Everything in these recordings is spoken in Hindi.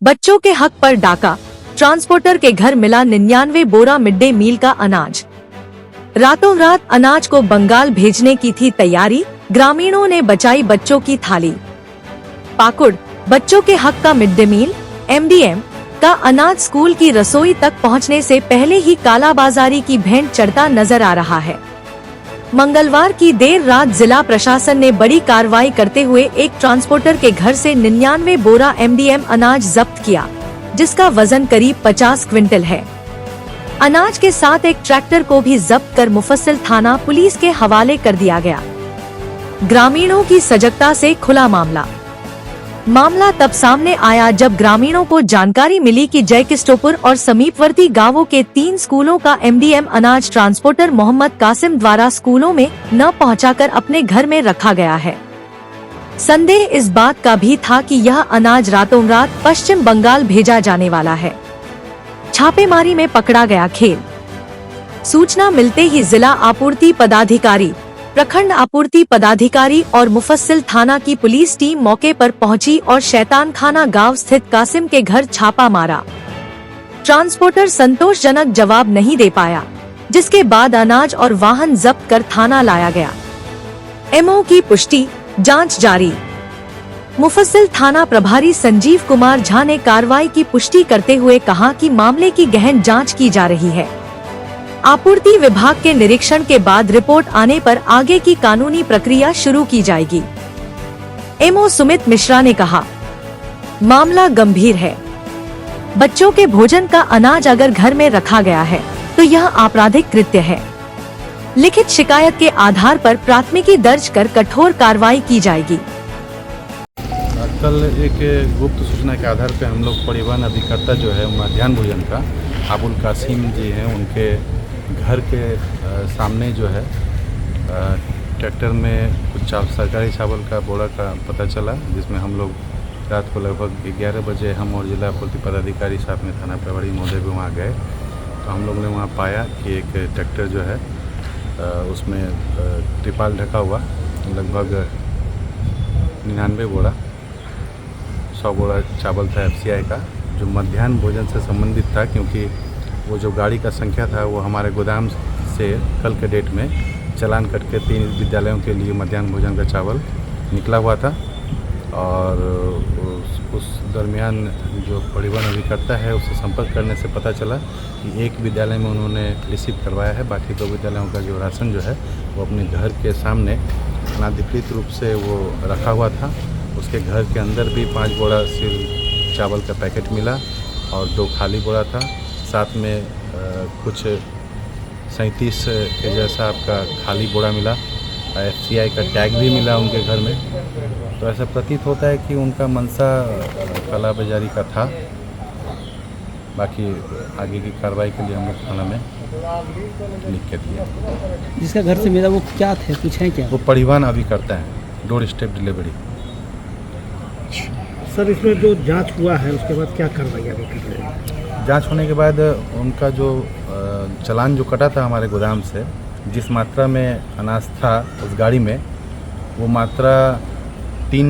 बच्चों के हक पर डाका, ट्रांसपोर्टर के घर मिला 99 बोरा मिड डे मील का अनाज। रातों रात अनाज को बंगाल भेजने की थी तैयारी, ग्रामीणों ने बचाई बच्चों की थाली। पाकुड़, बच्चों के हक का मिड डे मील MDM का अनाज स्कूल की रसोई तक पहुंचने से पहले ही कालाबाजारी की भेंट चढ़ता नजर आ रहा है। मंगलवार की देर रात जिला प्रशासन ने बड़ी कार्रवाई करते हुए एक ट्रांसपोर्टर के घर से 99 बोरा MDM अनाज जब्त किया, जिसका वजन करीब 50 क्विंटल है। अनाज के साथ एक ट्रैक्टर को भी जब्त कर मुफस्सिल थाना पुलिस के हवाले कर दिया गया। ग्रामीणों की सजगता से खुला मामला तब सामने आया जब ग्रामीणों को जानकारी मिली कि जयकिस्टोपुर और समीपवर्ती गांवों के 3 स्कूलों का MDM अनाज ट्रांसपोर्टर मोहम्मद कासिम द्वारा स्कूलों में न पहुंचाकर अपने घर में रखा गया है। संदेह इस बात का भी था कि यह अनाज रातों रात पश्चिम बंगाल भेजा जाने वाला है। छापेमारी में पकड़ा गया खेल। सूचना मिलते ही जिला आपूर्ति पदाधिकारी, प्रखंड आपूर्ति पदाधिकारी और मुफस्सिल थाना की पुलिस टीम मौके पर पहुंची और शैतानखाना गांव स्थित कासिम के घर छापा मारा। ट्रांसपोर्टर संतोषजनक जवाब नहीं दे पाया, जिसके बाद अनाज और वाहन जब्त कर थाना लाया गया। MO की पुष्टि, जांच जारी। मुफस्सिल थाना प्रभारी संजीव कुमार झा ने कार्रवाई की पुष्टि करते हुए कहा कि मामले की गहन जांच की जा रही है। आपूर्ति विभाग के निरीक्षण के बाद रिपोर्ट आने पर आगे की कानूनी प्रक्रिया शुरू की जाएगी। MO सुमित मिश्रा ने कहा, मामला गंभीर है। बच्चों के भोजन का अनाज अगर घर में रखा गया है तो यह आपराधिक कृत्य है। लिखित शिकायत के आधार पर प्राथमिकी दर्ज कर कठोर कार्रवाई की जाएगी। कल एक गुप्त सूचना के आधार पर हम लोग परिवहन अभिकर्ता जो है मध्याह्न भोजन का अबुल कासिम जी हैं, उनके घर के सामने जो है ट्रैक्टर में कुछ सरकारी चावल का बोरा का पता चला, जिसमें हम लोग रात को लगभग 11 बजे हम और जिला आपूर्ति पदाधिकारी साथ में थाना प्रभारी महोदय भी वहाँ गए। तो हम लोग ने वहाँ पाया कि एक ट्रैक्टर जो है उसमें त्रिपाल ढका हुआ लगभग 99 बोरा 100 बोरा चावल था FCI का, जो मध्याह्न भोजन से संबंधित था, क्योंकि वो जो गाड़ी का संख्या था वो हमारे गोदाम से कल के डेट में चालान करके 3 विद्यालयों के लिए मध्याह्न भोजन का चावल निकला हुआ था। और उस दरमियान जो परिवहन अभिकर्ता है उससे संपर्क करने से पता चला कि एक विद्यालय में उन्होंने रिसीव करवाया है, बाकी 2 विद्यालयों का जो राशन जो है वो अपने घर के सामने अनाधिकृत रूप से वो रखा हुआ था। उसके घर के अंदर भी 5 बोरा सील चावल का पैकेट मिला और 2 खाली बोरा था। साथ में कुछ 37 के जैसा आपका खाली बोरा मिला, FCI का टैग भी मिला उनके घर में। तो ऐसा प्रतीत होता है कि उनका मंशा कालाबाजारी का था। बाकी आगे की कार्रवाई के लिए हम लोग थाना में लिख के दिए। जिसका घर से मिला वो क्या थे, कुछ है क्या? वो परिवहन अभिकर्ता है, डोर स्टेप डिलीवरी। सर, इसमें जो जांच हुआ है उसके बाद क्या कार्रवाई आगे कर रहे हैं? जांच होने के बाद उनका जो चालान जो कटा था हमारे गोदाम से, जिस मात्रा में अनाज था उस गाड़ी में, वो मात्रा 3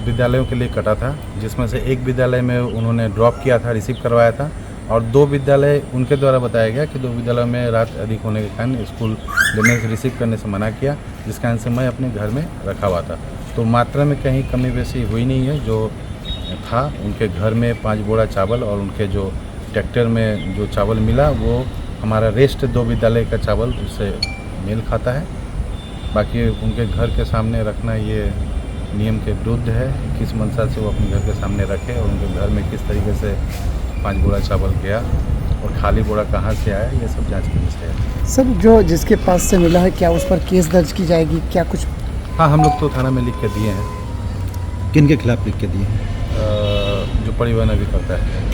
विद्यालयों के लिए कटा था, जिसमें से एक विद्यालय में उन्होंने ड्रॉप किया था, रिसीव करवाया था, और 2 विद्यालय उनके द्वारा बताया गया कि 2 विद्यालयों में रात अधिक होने के कारण स्कूल लेने से रिसीव करने से मना किया, जिस कारण से मैं अपने घर में रखा हुआ था। तो मात्रा में कहीं कमी बेसी हुई नहीं है। जो था उनके घर में 5 बोरा चावल और उनके जो ट्रैक्टर में जो चावल मिला वो हमारा रेस्ट 2 विद्यालय का चावल उससे मेल खाता है। बाकी उनके घर के सामने रखना ये नियम के विरुद्ध है। किस मंशा से वो अपने घर के सामने रखे और उनके घर में किस तरीके से 5 बोरा चावल गया और खाली बोरा कहाँ से आया, ये सब जांच के विषय है। सब जो जिसके पास से मिला है, क्या उस पर केस दर्ज की जाएगी, क्या कुछ? हाँ, हम लोग तो थाना में लिख के दिए हैं। किन के खिलाफ लिख के दिए हैं? जो परिवहन अभिकर्ता है।